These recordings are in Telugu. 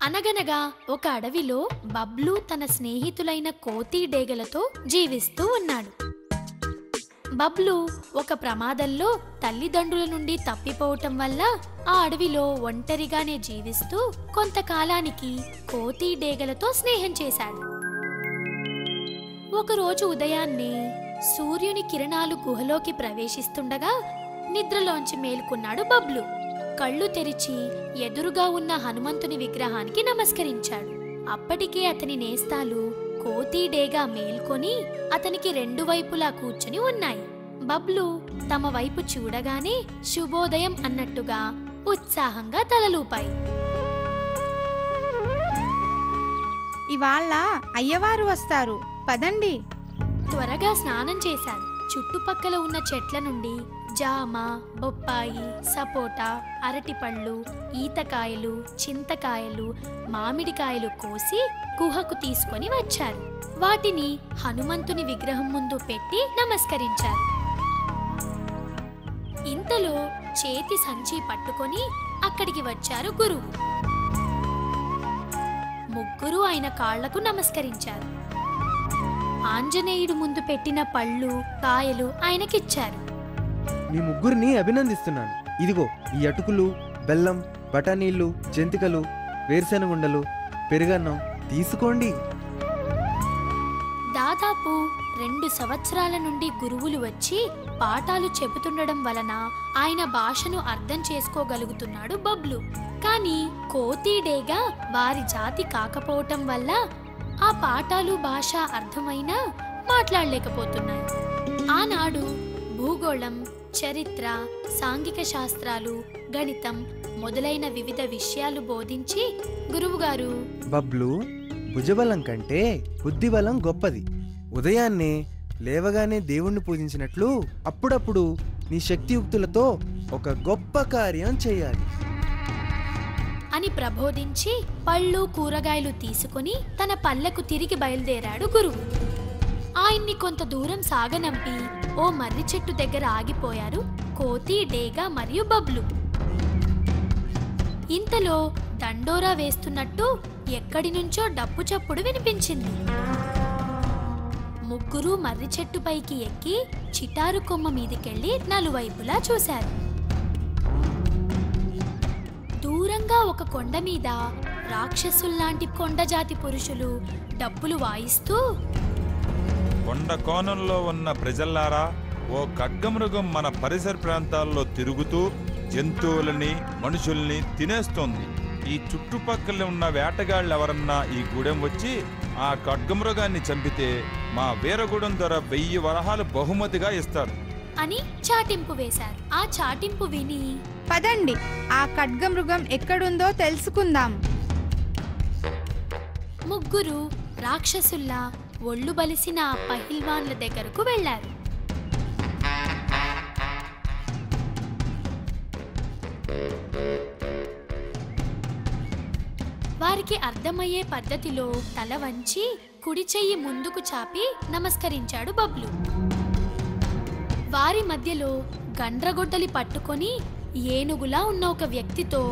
అనగనగా ఒక అడవిలో బబ్లు తన స్నేహితులైన కోతి డేగలతో జీవిస్తూ ఉన్నాడు. బబ్లు ఒక ప్రమాదంలో తల్లిదండ్రుల నుండి తప్పిపోవటం వల్ల ఆ అడవిలో ఒంటరిగానే జీవిస్తూ కొంతకాలానికి కోతి డేగలతో స్నేహం చేశాడు. ఒకరోజు ఉదయాన్నే సూర్యుని కిరణాలు గుహలోకి ప్రవేశిస్తుండగా నిద్రలోంచి మేల్కొన్నాడు బబ్లు. కళ్ళు తెరిచి ఎదురుగా ఉన్న హనుమంతుని విగ్రహానికి నమస్కరించాడు. అప్పటికే అతని నేస్తాలు కోతి డేగా మేల్కొని అతనికి రెండు వైపులా కూర్చుని ఉన్నాయి. బబ్లు తమ వైపు చూడగానే శుభోదయం అన్నట్టుగా ఉత్సాహంగా తలలూపాయి. ఇవాళ అయ్యవారు వస్తారు, పదండి. త్వరగా స్నానం చేశారు. చుట్టుపక్కల ఉన్న చెట్ల నుండి జామ, బొప్పాయి, సపోటా, అరటిపళ్ళు, ఈతకాయలు, చింతకాయలు, మామిడికాయలు కోసి గుహకు తీసుకొని వచ్చారు. వాటిని హనుమంతుని విగ్రహం ముందు పెట్టి నమస్కరించారు. ఇంతలో చేతి సంచి పట్టుకొని అక్కడికి వచ్చారు గురువు. ముగ్గురు ఆయన కాళ్లకు నమస్కరించారు. ఆంజనేయుడు ముందు పెట్టిన పళ్ళు, కాయలు ఆయనకిచ్చారు. మీ ముగ్గురిని అభినందిస్తున్నాను. ఇదిగో ఈ అటుకులు, బెల్లం, బఠానీళ్లు, జంతికలు, వేరుశెనగుండలు, పెరుగన్నం తీసుకోండి. దాదాపు 2 సంవత్సరాల నుండి గురువులు వచ్చి పాఠాలు చెబుతుండడం వలన ఆయన భాషను అర్థం చేసుకోగలుగుతున్నాడు బబ్లు. కానీ కోతి డేగా వారి జాతి కాకపోవటం వల్ల ఆ పాఠాలు భాష అర్థమైనా మాట్లాడలేకపోతున్నాయి. ఆనాడు భూగోళం, చరిత్ర, సాంఘిక శాస్త్రాలు, గణితం మొదలైన వివిధ విషయాలు బోధించి గురువుగారు, బబ్లు, భుజబలం కంటే బుద్ధిబలం గొప్పది. ఉదయాన్నే లేవగానే దేవుణ్ణి పూజించినట్లు అప్పుడప్పుడు నీ శక్తియుక్తులతో ఒక గొప్ప కార్యం చేయాలి అని ప్రబోధించి పళ్ళు, కూరగాయలు తీసుకుని తన పల్లెకు తిరిగి బయలుదేరాడు గురువు. ఆయన్ని కొంత దూరం సాగనంపి ఓ మర్రి చెట్టు దగ్గర ఆగిపోయారు కోతి, డేగా మరియు బబ్లు. ఇంతలో దండోరా వేస్తున్నట్టు ఎక్కడి నుంచో డప్పు చప్పుడు వినిపించింది. ముగ్గురు మర్రి చెట్టు పైకి ఎక్కి చిటారు కొమ్మ మీదికెళ్లి నలువైపులా చూశారు. దూరంగా ఒక కొండ మీద రాక్షసుల్లాంటి కొండజాతి పురుషులు డప్పులు వాయిస్తూ, కొండ కోణంలో ఉన్న ప్రజల్లారా, ఓ ఖడ్గమృగం మన పరిసర ప్రాంతాల్లో తిరుగుతూ జంతువులని, మనుషుల్ని తినేస్తోంది. ఈ చుట్టుపక్కల ఉన్న వేటగాళ్ళు ఎవరన్నా ఈ గూడెం వచ్చి ఆ ఖడ్గమృగాన్ని చంపితే మా వీరగూడెం ధర 1000 వరహాలు బహుమతిగా ఇస్తారు అని చాటింపు వేశారు. ఆ చాటింపు విని, పదండి, ఆ ఖడ్గమృగం ఎక్కడుందో తెలుసుకుందాం. ముగ్గురు రాక్షసుల్లా ఒళ్ళు బలిసిన ఆ పహిల్వాన్ల దగ్గరకు వెళ్లారు. వారికి అర్థమయ్యే పద్ధతిలో తల వంచి కుడి చెయ్యి ముందుకు చాపి నమస్కరించాడు బబ్లు. వారి మధ్యలో గండ్రగొడ్డలి పట్టుకొని ఏనుగులా ఉన్న ఒక వ్యక్తితో,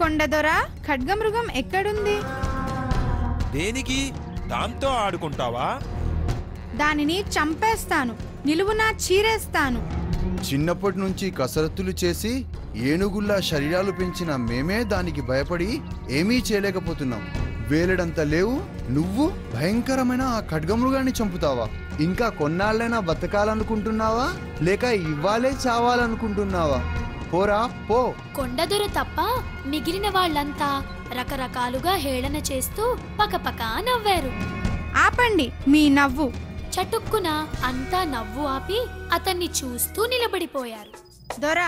కొండదొర, ఖడ్గమృగం ఎక్కడుంది? దేనికి? దాంతో ఆడుకుంటావా? దానిని చంపేస్తాను, నిలువునా చీరేస్తాను. చిన్నప్పటి నుంచి కసరత్తులు చేసి ఏనుగుల్లా శరీరాలు పెంచిన మేమే దానికి భయపడి ఏమీ చేయలేకపోతున్నాం. వేలడంత లేవు, నువ్వు భయంకరమైన ఆ ఖడ్గమృగాన్ని చంపుతావా? ఇంకా కొన్నాళ్ళైనా బతకాలనుకుంటున్నావా, లేక ఇవ్వాలే చావాలనుకుంటున్నావా? పోరా పో. కొండదొర తప్ప మిగిలిన వాళ్ళంతా రకరకాలుగా హేళన చేస్తూ పకపకా నవ్వారు. ఆపండి మీ నవ్వు. చటుక్కున అంతా నవ్వు ఆపి అతన్ని చూస్తూ నిలబడిపోయారు. దొర,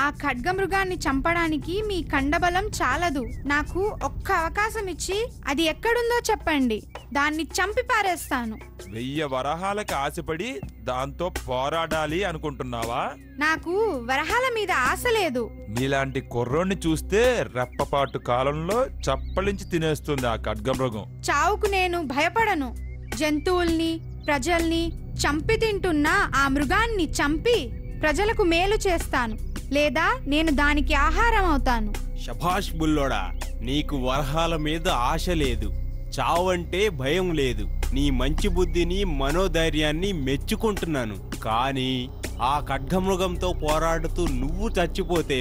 ఆ ఖడ్గమృగాన్ని చంపడానికి మీ కండబలం చాలదు. నాకు ఒక్క అవకాశం ఇచ్చి అది ఎక్కడుందో చెప్పండి, దాన్ని చంపి పారేస్తాను. 1000 వరహాలకి ఆశపడి దాంతో పోరాడాలి అనుకుంటున్నావా? నాకు వరహాల మీద ఆశ లేదు. మీలాంటి కుర్రోడ్ని చూస్తే రెప్పపాటు కాలంలో చప్పలించి తినేస్తుంది ఆ ఖడ్గమృగం. చావుకు నేను భయపడను. జంతువుల్ని, ప్రజల్ని చంపి తింటున్న ఆ మృగాన్ని చంపి ప్రజలకు మేలు చేస్తాను, లేదా నేను దానికి ఆహారం అవుతాను. శభాష్ బుల్లోడా, నీకు వరహాల మీద ఆశ లేదు, చావంటే భయం లేదు. నీ మంచి బుద్ధిని మనోధైర్యాన్ని మెచ్చుకుంటున్నాను. కానీ ఆ ఖడ్గమృగంతో పోరాడుతూ నువ్వు చచ్చిపోతే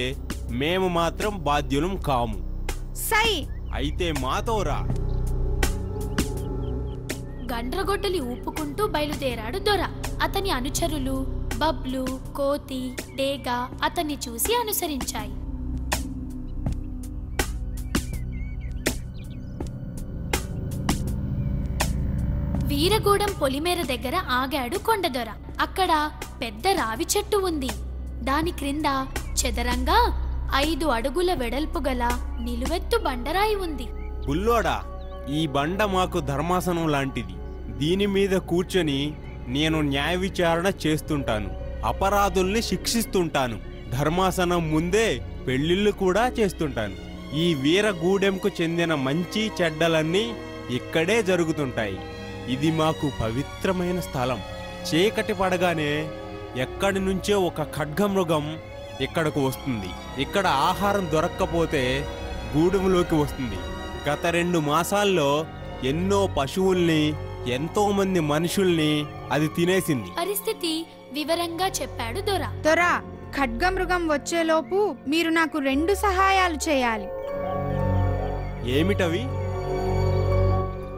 మేము మాత్రం బాధ్యులం కాము. సై అయితే మాతో రా. గండ్రగొడ్డలి ఊపుకుంటూ బయలుదేరాడు దొర. అతని అనుచరులు బబ్లు, కోతి, డేగా అతన్ని చూసి అనుసరించాయి. వీరగూడెం పొలిమేర దగ్గర ఆగాడు కొండదొర. అక్కడ పెద్ద రావి చెట్టు ఉంది. దాని క్రింద చదరంగా 5 అడుగుల వెడల్పు గల నిలువెత్తు బండరాయి ఉంది. బుల్లోడా, ఈ బండ మాకు ధర్మాసనం లాంటిది. దీని మీద కూర్చొని నేను న్యాయ విచారణ చేస్తుంటాను, అపరాధుల్ని శిక్షిస్తుంటాను. ధర్మాసనం ముందే పెళ్లిళ్ళు కూడా చేస్తుంటాను. ఈ వీరగూడెంకు చెందిన మంచి చెడ్డలన్నీ ఇక్కడే జరుగుతుంటాయి. ఇది మాకు పవిత్రమైన స్థలం. చీకటి పడగానే ఎక్కడి నుంచో ఒక ఖడ్గమృగం ఇక్కడకు వస్తుంది. ఇక్కడ ఆహారం దొరక్కపోతే గూడెంలోకి వస్తుంది. గత 2 మాసాల్లో ఎన్నో పశువుల్ని, ఎంతో మంది మనుషుల్ని అది తినేసింది. పరిస్థితి వివరంగా చెప్పాడు దొర. దొరా, ఖడ్గమృగం వచ్చేలోపు మీరు నాకు 2 సహాయాలు చేయాలి. ఏమిటవి?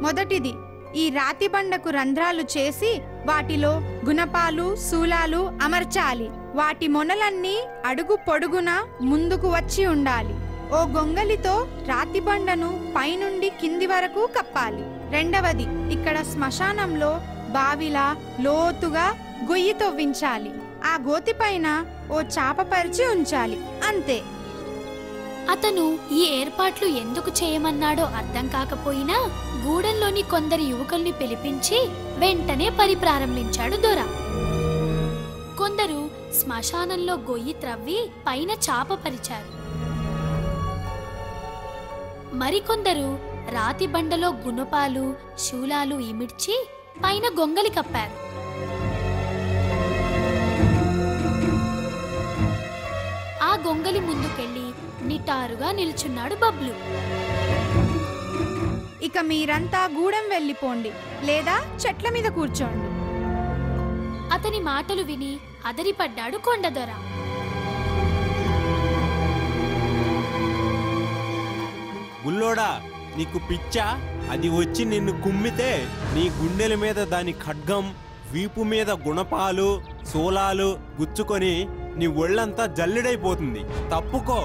మొదటిది, ఈ రాతి బండకు రంధ్రాలు చేసి వాటిలో గుణపాలు, శూలాలు అమర్చాలి. వాటి మొనలన్నీ అడుగు పొడుగున ముందుకు వచ్చి ఉండాలి. ఓ గొంగలితో రాతి బండను పైనుండి కింది వరకు కప్పాలి. రెండవది, ఇక్కడ శ్మశానంలో బావిలా లోతుగా గొయ్యి తవ్వించాలి. ఆ గోతి పైన ఓ చాప పరిచి ఉంచాలి. అంతే. అతను ఈ ఏర్పాట్లు ఎందుకు చేయమన్నాడో అర్థం కాకపోయినా గూడెంలోని కొందరు యువకుల్ని పిలిపించి వెంటనే పని ప్రారంభించాడు దొర. కొందరు శ్మశానంలో గొయ్యి త్రవ్వి పైన చాప పరిచారు. మరికొందరు రాతి బండలో గుణపాలు, శూలాలు ఇమిడ్చి పైన గొంగలి కప్పారు. ఆ గొంగలి ముందుకెళ్ళి నిటారుగా నిల్చున్నాడు బబ్లు. ఇక మీరంతా గూడెం వెళ్ళిపోండి, లేదా చెట్ల మీద కూర్చోండి. అతని మాటలు విని అదరిపడ్డాడు కొండదొర. బుల్లోడా, నీకు పిచ్చా? అది వచ్చి నిన్ను కుమ్మితే నీ గుండెల మీద దాని ఖడ్గం, వీపు మీద గుణపాలు, సోలాలు గుచ్చుకొని నీ ఒళ్ళంతా జల్లిడైపోతుంది. తప్పుకో.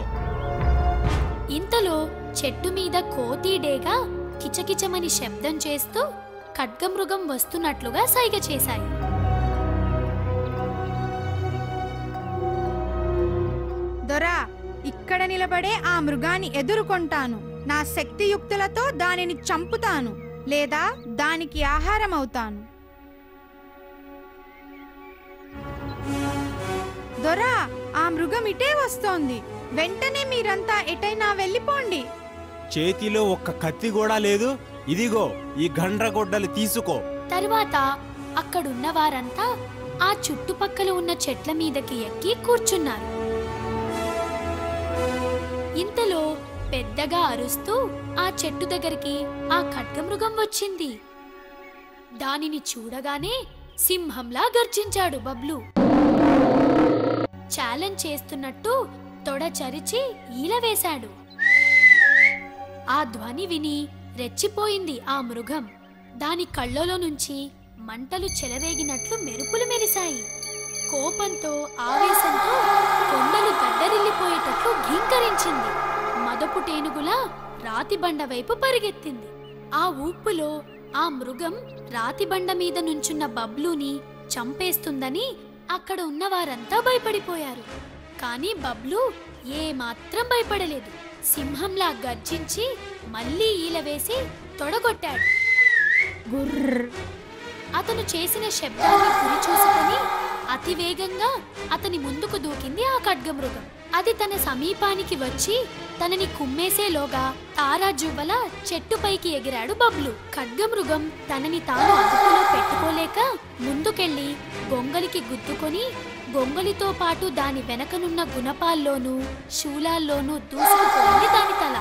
ఇంతలో చెట్టు మీద కోతి, డేగా కిచకిచమని శబ్దం చేస్తూ ఖడ్గమృగం వస్తున్నట్లుగా సైగ చేశాయి. దొరా, ఇక్కడ నిలబడే ఆ మృగాన్ని ఎదుర్కొంటాను. నా శక్తియుక్తులతో దానిని చంపుతాను, లేదా దానికి ఆహారం అవుతాను. దొరా, ఆ మృగం ఇటే వస్తోంది. వెంటనే మీరంతా ఎటైనా వెళ్ళిపోండి. చేతిలో ఒక్క కత్తి కూడా లేదు. ఇదిగో ఈ గండ్రగొడ్డలి తీసుకో. తరువాత అక్కడున్న వారంతా ఆ చుట్టుపక్కల ఉన్న చెట్ల మీదకి ఎక్కి కూర్చున్నారు. ఇంతలో పెద్దగా అరుస్తూ ఆ చెట్టు దగ్గరికి ఆ ఖడ్గమృగం వచ్చింది. దానిని చూడగానే సింహంలా గర్జించాడు బబ్లు. ఛాలెంజ్ చేస్తున్నట్టు తొడ చరిచి ఈల వేశాడు. ఆ ధ్వని విని రెచ్చిపోయింది ఆ మృగం. దాని కళ్ళలో నుంచి మంటలు చెలరేగినట్లు మెరుపులు మెరిశాయి. కోపంతో, ఆవేశంతో కొండలు దద్దరిల్లిపోయేటట్లు ఘీంకరించింది. మదపు టేనుగులా రాతి బండ వైపు పరిగెత్తింది. ఆ ఊపులో ఆ మృగం రాతి బండ మీద నుంచున్న బబ్లూని చంపేస్తుందని అక్కడ ఉన్న వారంతా భయపడిపోయారు. కానీ బబ్లు ఏమాత్రం భయపడలేదు. సింహంలా గర్జించి మళ్ళీ ఈల వేసి తొడగొట్టాడు. గుర్ర్. అతను చేసిన శబ్దాన్ని గురి చూసుకుని అతివేగంగా అతని ముందుకు దూకింది ఆ ఖడ్గమృగం. అది తన సమీపానికి వచ్చి తనని కుమ్మేసేలోగా తారాజువ్వల చెట్టుపైకి ఎగిరాడు బబ్లు. ఖడ్గమృగం తనని తాను అదుపులో పెట్టుకోలేక ముందుకెళ్లి గొంగలికి గుద్దుకొని గొంగలితో పాటు దాని వెనకనున్న గుణపాల్లోనూ శూలాల్లోనూ దూసుకుపోయింది దాని తల.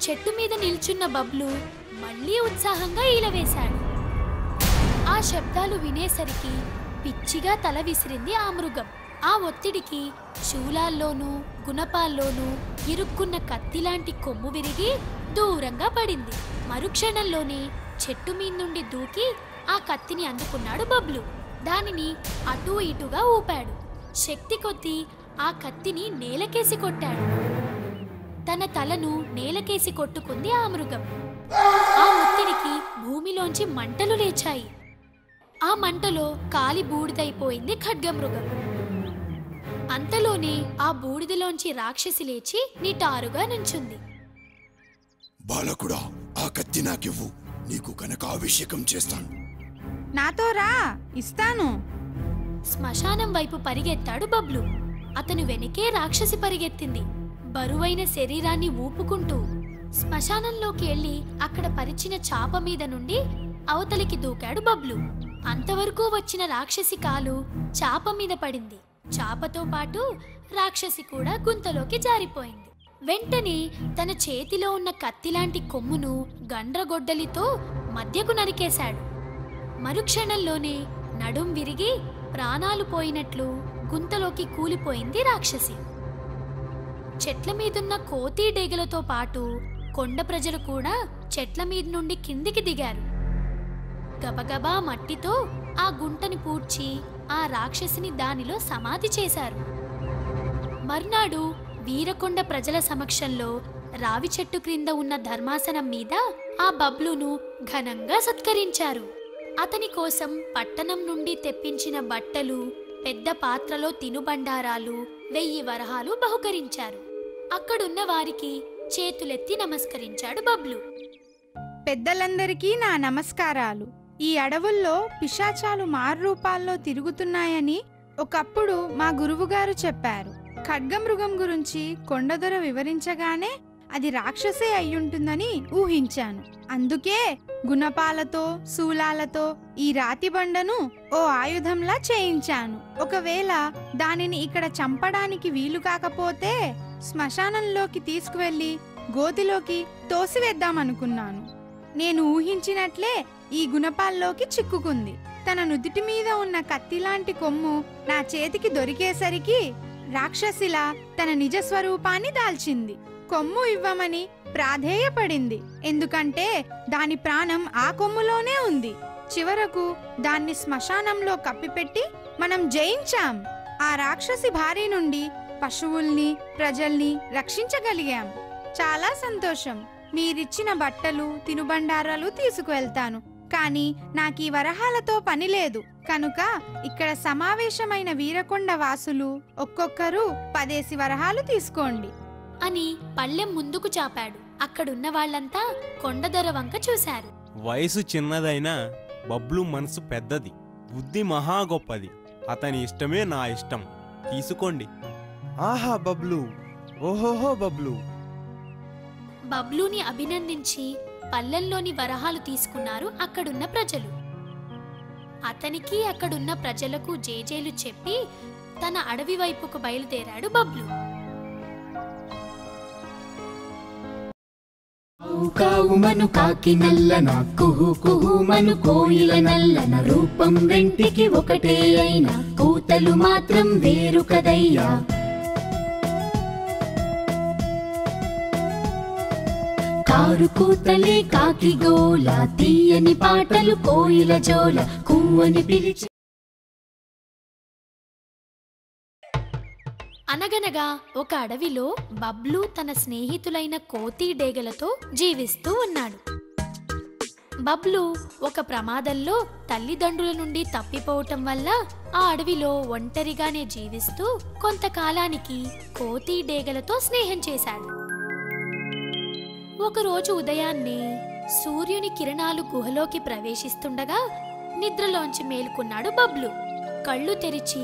చెట్టు మీద నిల్చున్న బబ్లు మళ్ళీ ఉత్సాహంగా ఈలవేశాడు. ఆ శబ్దాలు వినేసరికి పిచ్చిగా తల విసిరింది ఆ మృగం. ఆ ఒత్తిడికి శూలాల్లోనూ గుణపాల్లోనూ ఇరుక్కున్న కత్తిలాంటి కొమ్ము విరిగి దూరంగా పడింది. మరుక్షణంలోనే చెట్టు మీద నుండి దూకి ఆ కత్తిని అందుకున్నాడు బబ్లు. దానిని అటూ ఇటుగా ఊపాడు. శక్తి కొద్దీ ఆ కత్తిని నేలకేసి కొట్టాడు. తన తలను నేలకేసి కొట్టుకుంది ఆ మృగం. ఆ ఒత్తిడికి భూమిలోంచి మంటలు లేచాయి. ఆ మంటలో కాలి బూడిదైపోయింది ఖడ్గమృగం. అంతలోనే ఆ బూడిదలోంచి రాక్షసి లేచి నిటారుగా నుంచుంది. బాలకుడా, ఆ కత్తి నాకివ్వు, నీకు కనకాభిషేకం చేస్తాను. నాతో రా, ఇస్తాను. శ్మశానం వైపు పరిగెత్తాడు బబ్లు. అతను వెనకే రాక్షసి పరిగెత్తింది, బరువైన శరీరాన్ని ఊపుకుంటూ. శ్మశానంలోకి వెళ్ళి అక్కడ పరిచిన చాప మీద నుండి అవతలికి దూకాడు బబ్లు. అంతవరకు వచ్చిన రాక్షసి కాలు చాప మీద పడింది. చాపతో పాటు రాక్షసి కూడా గుంతలోకి జారిపోయింది. వెంటనే తన చేతిలో ఉన్న కత్తిలాంటి కొమ్మును గండ్రగొడ్డలితో మధ్యకు నరికేశాడు. మరుక్షణంలోనే నడుం విరిగి ప్రాణాలు పోయినట్లు గుంతలోకి కూలిపోయింది రాక్షసి. చెట్ల మీదున్న కోతి డేగలతో పాటు కొండ ప్రజలు కూడా చెట్ల మీద నుండి కిందికి దిగారు. గబగబా మట్టితో ఆ గుంటని పూడ్చి ఆ రాక్షసిని దానిలో సమాధి చేశారు. మర్నాడు వీరకొండ ప్రజల సమక్షంలో రావి చెట్టు క్రింద ఉన్న ధర్మాసనం మీద ఆ బబ్లును ఘనంగా సత్కరించారు. అతని కోసం పట్టణం నుండి తెప్పించిన బట్టలు, పెద్ద పాత్రలో తినుబండారాలు, 1000 వరహాలు బహుకరించారు. అక్కడున్న వారికి చేతులెత్తి నమస్కరించాడు బబ్లు. పెద్దలందరికీ నా నమస్కారాలు. ఈ అడవుల్లో పిశాచాలు మారురూపాల్లో తిరుగుతున్నాయని ఒకప్పుడు మా గురువుగారు చెప్పారు. ఖడ్గమృగం గురించి కొండదొర వివరించగానే అది రాక్షసే అయ్యుంటుందని ఊహించాను. అందుకే గుణపాలతో శూలాలతో ఈ రాతి బండను ఓ ఆయుధంలా చేయించాను. ఒకవేళ దానిని ఇక్కడ చంపడానికి వీలు కాకపోతే శ్మశానంలోకి తీసుకువెళ్లి గోతిలోకి తోసివేద్దామనుకున్నాను. నేను ఊహించినట్లే ఈ గుణపాల్లోకి చిక్కుకుంది. తన నుదిటి మీద ఉన్న కత్తిలాంటి కొమ్ము నా చేతికి దొరికేసరికి రాక్షసిలా తన నిజ స్వరూపాన్ని దాల్చింది. కొమ్ము ఇవ్వమని ప్రాధేయపడింది. ఎందుకంటే దాని ప్రాణం ఆ కొమ్ములోనే ఉంది. చివరకు దాన్ని శ్మశానంలో కప్పిపెట్టి మనం జయించాం. ఆ రాక్షసి భారీ నుండి పశువుల్ని, ప్రజల్ని రక్షించగలిగాం. చాలా సంతోషం. మీరిచ్చిన బట్టలు, తినుబండారాలు తీసుకువెళ్తాను. కానీ నాకీ వరహాలతో పని లేదు కనుక ఇక్కడ సమావేశమైన వీరకొండ వాసులు ఒక్కొక్కరు 10 వరహాలు తీసుకోండి అని పళ్ళెం ముందుకు చాపాడు. అక్కడున్న వాళ్ళంతా కొండదొర వంక చూశారు. వయసు చిన్నదైనా బబ్లు మనసు పెద్దది, బుద్ధి మహా గొప్పది. అతని ఇష్టమే నా ఇష్టం, తీసుకోండి. ఆహా బబ్లు, ఓహోహో బబ్లు. బబ్లూని అభినందించి పల్లెల్లోని వరహాలు తీసుకున్నారు అక్కడున్న ప్రజలు. అతనికి అక్కడున్న ప్రజలకు జేజేలు చెప్పి తన అడవి వైపుకు బయలుదేరాడు బబ్లు. కావుమను కాకి నల్లన, కుహు కుహుమను కోయిల నల్లన, రూపం రెంటికి ఒకటే అయినా కూతలు మాత్రం వేరు కదయ్యా. కారు కూతలే కాకి గోల, తీయని పాటలు కోయిల జోల, కూవని పిలిచి. అనగనగా ఒక అడవిలో బబ్లు తన స్నేహితులైన కోతి డేగలతో జీవిస్తూ ఉన్నాడు. బబ్లు ఒక ప్రమాదంలో తల్లిదండ్రుల నుండి తప్పిపోవటం వల్ల ఆ అడవిలో ఒంటరిగానే జీవిస్తూ కొంతకాలానికి కోతి డేగలతో స్నేహం చేశాడు. ఒకరోజు ఉదయాన్నే సూర్యుని కిరణాలు గుహలోకి ప్రవేశిస్తుండగా నిద్రలోంచి మేలుకున్నాడు బబ్లు. కళ్ళు తెరిచి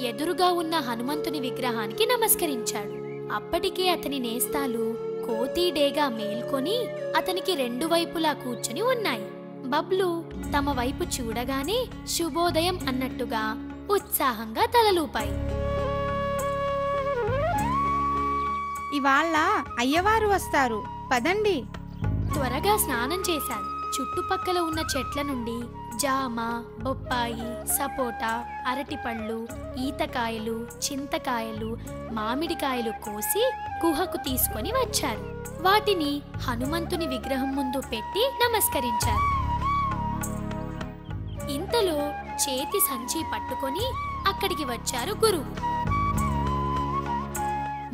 ఎదురుగా ఉన్న హనుమంతుని విగ్రహానికి నమస్కరించాడు. అప్పటికే అతని నేస్తాలు కోతిడేగా మేల్కొని అతనికి 2 వైపులా కూర్చుని ఉన్నాయి. బబ్లు తమ వైపు చూడగానే శుభోదయం అన్నట్టుగా ఉత్సాహంగా తలలూపాయి. ఇవాళ అయ్యవారు వస్తారు, పదండి. త్వరగా స్నానం చేశారు. చుట్టుపక్కల ఉన్న చెట్ల నుండి జామ, బొప్పాయి, సపోటా, అరటిపళ్ళు, ఈతకాయలు, చింతకాయలు, మామిడికాయలు కోసి గుహకు తీసుకొని వచ్చారు. వాటిని హనుమంతుని విగ్రహం ముందు పెట్టి నమస్కరించారు. ఇంతలో చేతి సంచి పట్టుకొని అక్కడికి వచ్చారు గురువు.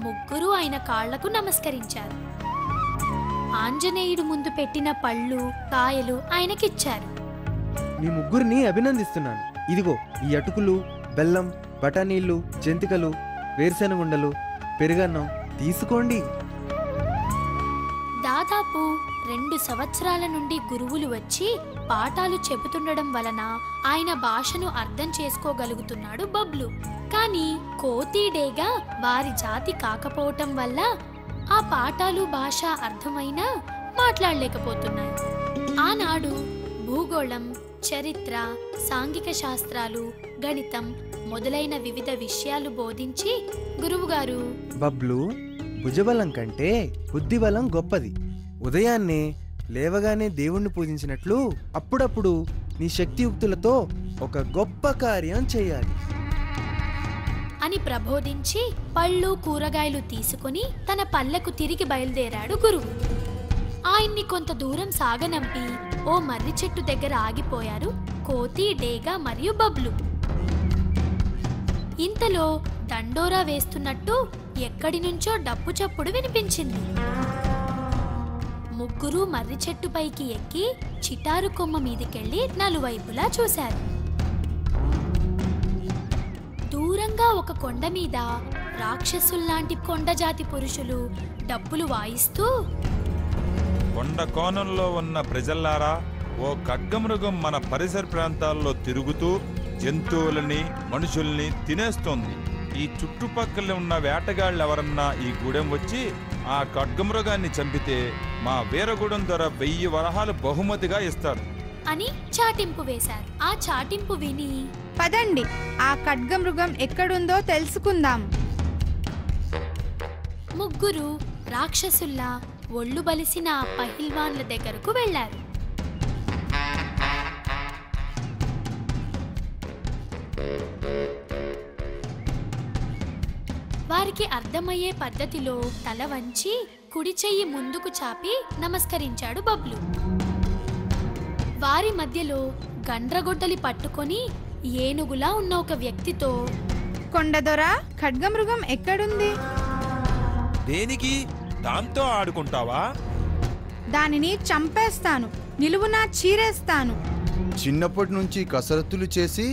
ముగ్గురు ఆయన కాళ్లకు నమస్కరించారు. ఆంజనేయుడు ముందు పెట్టిన పళ్ళు, కాయలు ఆయనకిచ్చారు. మీ ముగ్గురిని అభినందిస్తున్నాను. ఇదిగో ఈ అటుకులు, బెల్లం, బఠానీళ్ళు, జంతికలు, వేరుశెనగుండలు, పెరుగన్నం తీసుకోండి. దాదాపు 2 సంవత్సరాల నుండి గురువులు వచ్చి పాఠాలు చెబుతుండడం వలన ఆయన భాషను అర్థం చేసుకోగలుగుతున్నాడు బబ్లు. కానీ కోతీడేగా వారి జాతి కాకపోవటం వల్ల ఆ పాఠాలు భాష అర్థమైనా మాట్లాడలేకపోతున్నాయి. ఆనాడు భూగోళం, చరిత్ర, సాంఘిక శాస్త్రాలు, గణితం మొదలైన వివిధ విషయాలు బోధించి గురువుగారు, బబ్లు, భుజబలం కంటే బుద్ధిబలం గొప్పది. ఉదయాన్నే లేవగానే దేవుణ్ణి పూజించినట్లు అప్పుడప్పుడు నీ శక్తియుక్తులతో ఒక గొప్ప కార్యం చేయాలి అని ప్రబోధించి పళ్ళు, కూరగాయలు తీసుకుని తన పల్లెకు తిరిగి బయలుదేరాడు గురువు. ఆయన్ని కొంత దూరం సాగనంపి ఓ మర్రి చెట్టు దగ్గర ఆగిపోయారు కోతి, డేగా మరియు బబ్లు. ఇంతలో దండోరా వేస్తున్నట్టు ఎక్కడి నుంచో డప్పు చప్పుడు వినిపించింది. ముగ్గురు మర్రి చెట్టు పైకి ఎక్కి చిటారు కొమ్మ మీదికెళ్లి నలువైపులా చూశారు. దూరంగా ఒక కొండ మీద రాక్షసుల్లాంటి కొండజాతి పురుషులు డప్పులు వాయిస్తూ, కొండ కోణంలో ఉన్న ప్రజల్లారా, ఓ ఖడ్గమృగం మన పరిసర ప్రాంతాల్లో తిరుగుతూ జంతువులని, మనుషుల్ని తినేస్తోంది. ఈ చుట్టుపక్కల ఉన్న వేటగాళ్ళు ఎవరన్నా ఈ గూడెం వచ్చి ఆ ఖడ్గమృగాన్ని చంపితే మా వీరగూడెం ద్వారా 1000 వరహాలు బహుమతిగా ఇస్తారు అని చాటింపు వేశారు. ఆ చాటింపు విని, పదండి, ఆ ఖడ్గమృగం ఎక్కడుందో తెలుసుకుందాం. ముగ్గురు రాక్షసుల్లా ఒళ్ళు బలిసిన ఆ పహిల్వాన్ల దగ్గరకు వెళ్లారు. వారికి అర్థమయ్యే పద్ధతిలో తల వంచి కుడి చెయ్యి ముందుకు చాపి నమస్కరించాడు బబ్లు. వారి మధ్యలో గండ్రగొడ్డలి పట్టుకొని ఏనుగులా ఉన్న ఒక వ్యక్తితో, కొండదొర, ఖడ్గమృగం ఎక్కడుంది? దేనికి? దాంతో ఆడుకుంటావా? దానిని చంపేస్తాను, నిలువునా చీరేస్తాను. చిన్నప్పటి నుంచి కసరత్తులు చేసి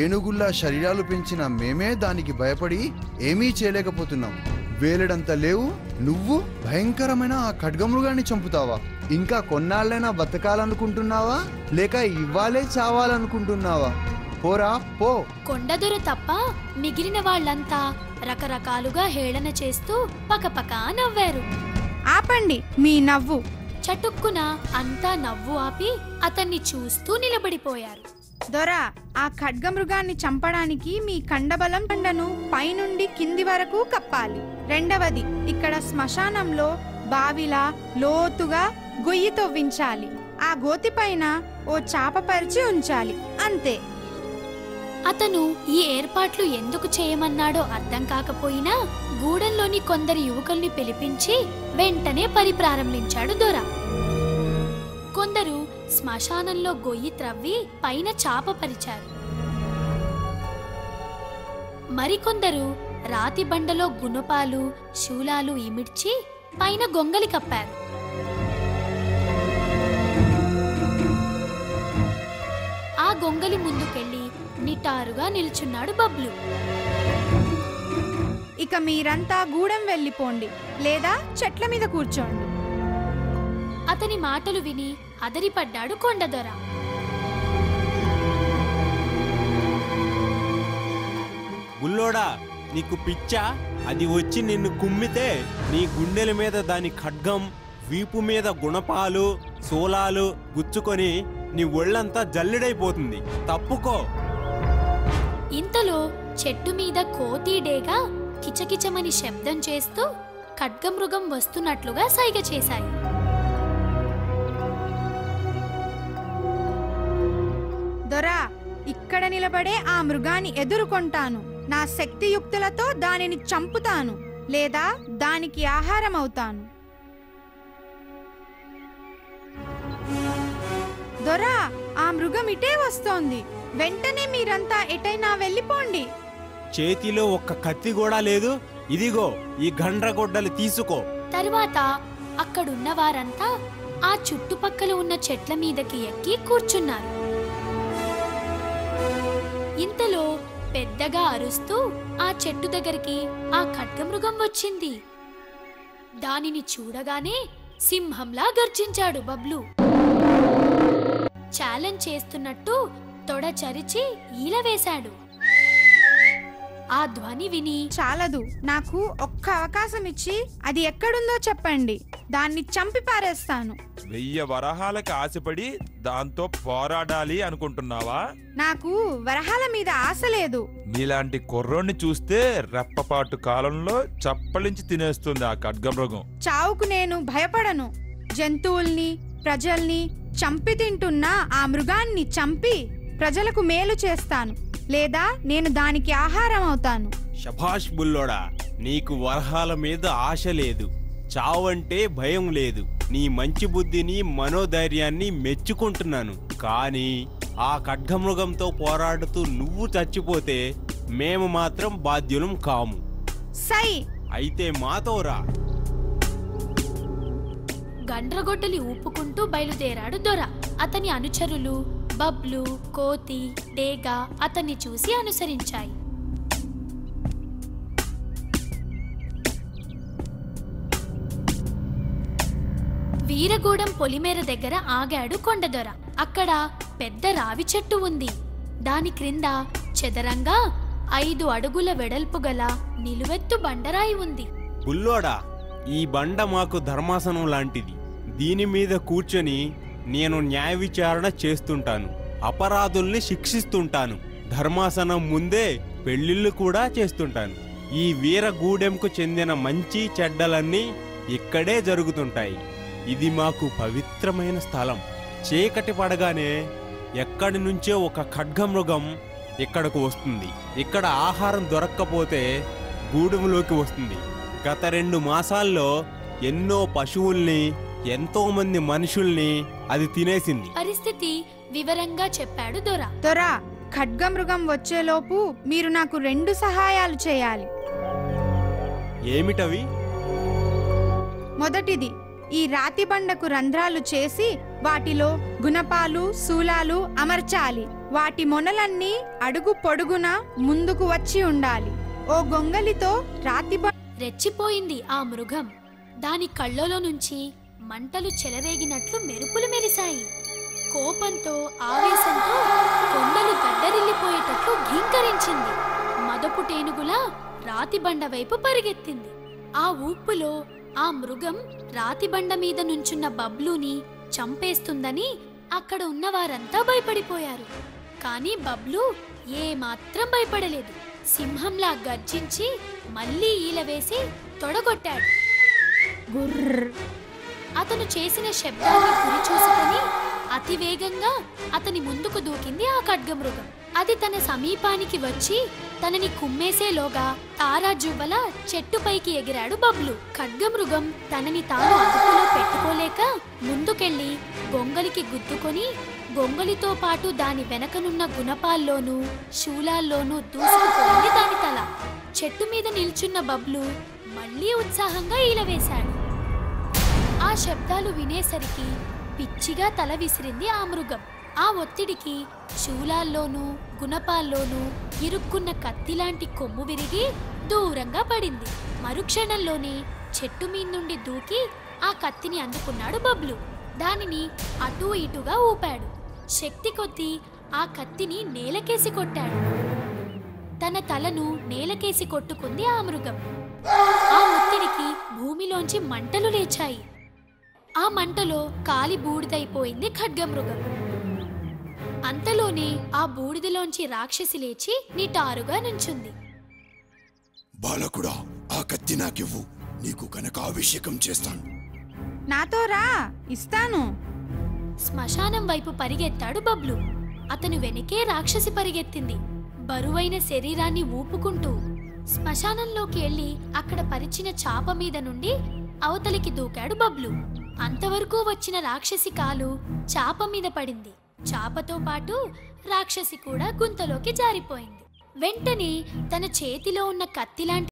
ఏనుగుల్లా శరీరాలు పెంచిన మేమే దానికి భయపడి ఏమీ చేయలేకపోతున్నాం. వేలడంత లేవు, నువ్వు భయంకరమైన ఆ ఖడ్గమృగాన్ని చంపుతావా? ఇంకా కొన్నాళ్ళైనా బతకాలనుకుంటున్నావా, లేక ఇవ్వాలే చావాలనుకుంటున్నావా? పోరా పో. కొండదొర తప్ప మిగిలిన వాళ్ళంతా రకరకాలుగా హేళన చేస్తూ పకపకా నవ్వారు. ఆపండి మీ నవ్వు. చటుక్కున అంతా నవ్వు ఆపి అతన్ని చూస్తూ నిలబడిపోయారు. దొర, ఆ ఖడ్గమృగాన్ని చంపడానికి మీ కండబలం కండను పైనుండి కింది వరకు కప్పాలి. రెండవది, ఇక్కడ శ్మశానంలో బావిలా లోతుగా గొయ్యి తవ్వించాలి. ఆ గోతి పైన ఓ చాప పరిచి ఉంచాలి, అంతే. అతను ఈ ఏర్పాట్లు ఎందుకు చేయమన్నాడో అర్థం కాకపోయినా గూడెంలోని కొందరు యువకుల్ని పిలిపించి వెంటనే పని ప్రారంభించాడు దొర. కొందరు శ్మశానంలో గొయ్యి త్రవ్వి పైన చాప పరిచారు. మరికొందరు రాతి బండలో గుణపాలు, శూలాలు ఇమిడ్చి పైన గొంగలి కప్పారు. ఆ గొంగలి ముందుకెళ్లి నిటారుగా నిల్చున్నాడు బబ్లు. ఇక మీరంతా గూడెం వెళ్ళిపోండి, లేదా చెట్ల మీద కూర్చోండి. అతని మాటలు విని అదరిపడ్డాడు కొండదొర. గుల్లోడా, నీకు పిచ్చా? అది వచ్చి నిన్ను కుమ్మితే నీ గుండెల మీద దాని ఖడ్గం, వీపు మీద గుణపాలు, సోలాలు గుచ్చుకొని నీ ఒళ్ళంతా జల్లిడైపోతుంది. తప్పుకో. ఇంతలో చెట్టు మీద కోతీడేగా కిచకిచమని శబ్దం చేస్తూ ఖడ్గమృగం వస్తున్నట్లుగా సైగ చేశాయి. దొరా, ఇక్కడ నిలబడే ఆ మృగాన్ని ఎదుర్కొంటాను. నా శక్తియుక్తులతో దానిని చంపుతాను, లేదా దానికి ఆహారం అవుతాను. దొరా, ఆ మృగం ఇటే వస్తోంది. వెంటనే మీరంతా ఎటైనా వెళ్ళిపోండి. చేతిలో ఒక్క కత్తి కూడా లేదు. ఇదిగో ఈ గండ్రగొడ్డలు తీసుకో. తరువాత అక్కడున్న వారంతా ఆ చుట్టుపక్కల ఉన్న చెట్ల మీదకి ఎక్కి కూర్చున్నారు. ఇంతలో పెద్దగా అరుస్తూ ఆ చెట్టు దగ్గరికి ఆ ఖడ్గమృగం వచ్చింది. దానిని చూడగానే సింహంలా గర్జించాడు బబ్లు. ఛాలెంజ్ చేస్తున్నట్టు తొడ చరిచి ఈల వేశాడు. ఆ ధ్వని విని, చాలదు, నాకు ఒక్క అవకాశం ఇచ్చి అది ఎక్కడుందో చెప్పండి. దాన్ని చంపి పారేస్తాను. 1000 వరహాలకి ఆశపడి దాంతో పోరాడాలి అనుకుంటున్నావా? నాకు వరహాల మీద ఆశ లేదు. మీలాంటి కుర్రోడ్ని చూస్తే రెప్పపాటు కాలంలో చప్పలించి తినేస్తుంది ఆ ఖడ్గమృగం. చావుకు నేను భయపడను. జంతువుల్ని, ప్రజల్ని చంపి తింటున్న ఆ మృగాన్ని చంపి ప్రజలకు మేలు చేస్తాను, లేదా నేను దానికి ఆహారం అవుతాను. శభాష్ బుల్లోడా, నీకు వరహాల మీద ఆశ లేదు, చావంటే భయం లేదు. నీ మంచి బుద్ధిని, మనోధైర్యాన్ని మెచ్చుకుంటున్నాను. కానీ ఆ ఖడ్గమృగంతో పోరాడుతూ నువ్వు చచ్చిపోతే మేము మాత్రం బాధ్యులం కాము. సై అయితే మాతో రా. గండ్రగొడ్డలి ఊపుకుంటూ బయలుదేరాడు దొర. అతని అనుచరులు బబ్లు, కోతి, డేగా అతన్ని చూసి అనుసరించాయి. వీరగూడెం పొలిమేర దగ్గర ఆగాడు కొండదొర. అక్కడ పెద్ద రావి చెట్టు ఉంది. దాని క్రింద చదరంగా 5 అడుగుల వెడల్పు గల నిలువెత్తు బండరాయి ఉంది. బుల్లోడా, ఈ బండ మాకు ధర్మాసనం లాంటిది. దీని మీద కూర్చొని నేను న్యాయ విచారణ చేస్తుంటాను, అపరాధుల్ని శిక్షిస్తుంటాను. ధర్మాసనం ముందే పెళ్లిళ్ళు కూడా చేస్తుంటాను. ఈ వీరగూడెంకు చెందిన మంచి చెడ్డలన్నీ ఇక్కడే జరుగుతుంటాయి. ఇది మాకు పవిత్రమైన స్థలం. చీకటి పడగానే ఎక్కడి నుంచో ఒక ఖడ్గమృగం ఇక్కడకు వస్తుంది. ఇక్కడ ఆహారం దొరక్కపోతే గూడెంలోకి వస్తుంది. గత 2 మాసాల్లో ఎన్నో పశువుల్ని, ఎంతో మంది మనుషుల్ని అది తినేసింది. పరిస్థితి వివరంగా చెప్పాడు దొర. దొరా, ఖడ్గమృగం వచ్చేలోపు మీరు నాకు 2 సహాయాలు చేయాలి. ఏమిటవి? మొదటిది, ఈ రాతి బండకు రంధ్రాలు చేసి వాటిలో గుణపాలు, శూలాలు అమర్చాలి. వాటి మొనలన్నీ అడుగు పొడుగున ముందుకు వచ్చి ఉండాలి. ఓ గొంగలితో రాతి రెచ్చిపోయింది ఆ మృగం. దాని కళ్ళలో నుంచి మంటలు చెలరేగినట్లు మెరుపులు మెరిశాయి. కోపంతో, ఆవేశంతో కొండలు గడ్డరిల్లిపోయేటట్లు ఘీంకరించింది. మదపు టేనుగులా రాతిబండ వైపు పరిగెత్తింది. ఆ ఊపులో ఆ మృగం రాతిబండ మీద నుంచున్న బబ్లూని చంపేస్తుందని అక్కడ ఉన్న వారంతా భయపడిపోయారు. కానీ బబ్లూ ఏమాత్రం భయపడలేదు. సింహంలా గర్జించి మళ్లీ ఈల వేసి తొడగొట్టాడు. గుర్ర్. అతను చేసిన శబ్దాన్ని గురి చూసుకొని అతివేగంగా అతని ముందుకు దూకింది ఆ ఖడ్గమృగం. అది తన సమీపానికి వచ్చి తనని కుమ్మేసేలోగా తారాజువ్వల చెట్టుపైకి ఎగిరాడు బబ్లు. ఖడ్గమృగం తనని తాను అదుపులో పెట్టుకోలేక ముందుకెళ్లి గొంగలికి గుద్దుకొని గొంగలితో పాటు దాని వెనకనున్న గుణపాల్లోనూ శూలాల్లోనూ దూసుకుపోయింది దాని తల. చెట్టు మీద నిల్చున్న బబ్లు మళ్లీ ఉత్సాహంగా ఈలవేశాడు. ఆ శబ్దాలు వినేసరికి పిచ్చిగా తల విసిరింది ఆ మృగం. ఆ ఒత్తిడికి శూలాల్లోనూ గుణపాల్లోనూ ఇరుక్కున్న కత్తిలాంటి కొమ్ము విరిగి దూరంగా పడింది. మరుక్షణంలోనే చెట్టు మీదుండి దూకి ఆ కత్తిని అందుకున్నాడు బబ్లు. దానిని అటూ ఇటుగా ఊపాడు. శక్తి కొద్దీ ఆ కత్తిని నేలకేసి కొట్టాడు. తన తలను నేలకేసి కొట్టుకుంది ఆ మృగం. ఆ ఒత్తిడికి భూమిలోంచి మంటలు లేచాయి. ఆ మంటలో కాలి బూడిదైపోయింది ఖడ్గమృగం. అంతలోనే ఆ బూడిదలోంచి రాక్షసి లేచి నిటారుగా నుంచుంది. బాలకుడా, ఆ కత్తి నాకివ్వు. నీకు కనకాభిషేకం చేస్తాను. నాతో రా, ఇస్తాను. శ్మశానం వైపు పరిగెత్తాడు బబ్లు. అతను వెనకే రాక్షసి పరిగెత్తింది, బరువైన శరీరాన్ని ఊపుకుంటూ. శ్మశానంలోకి వెళ్ళి అక్కడ పరిచిన చాప మీద నుండి అవతలికి దూకాడు బబ్లు. అంతవరకు వచ్చిన రాక్షసి కాలు చాప మీద పడింది. చాపతో పాటు రాక్షసి కూడా గుంతలోకి జారిపోయింది. వెంటనే తన చేతిలో ఉన్న కత్తిలాంటి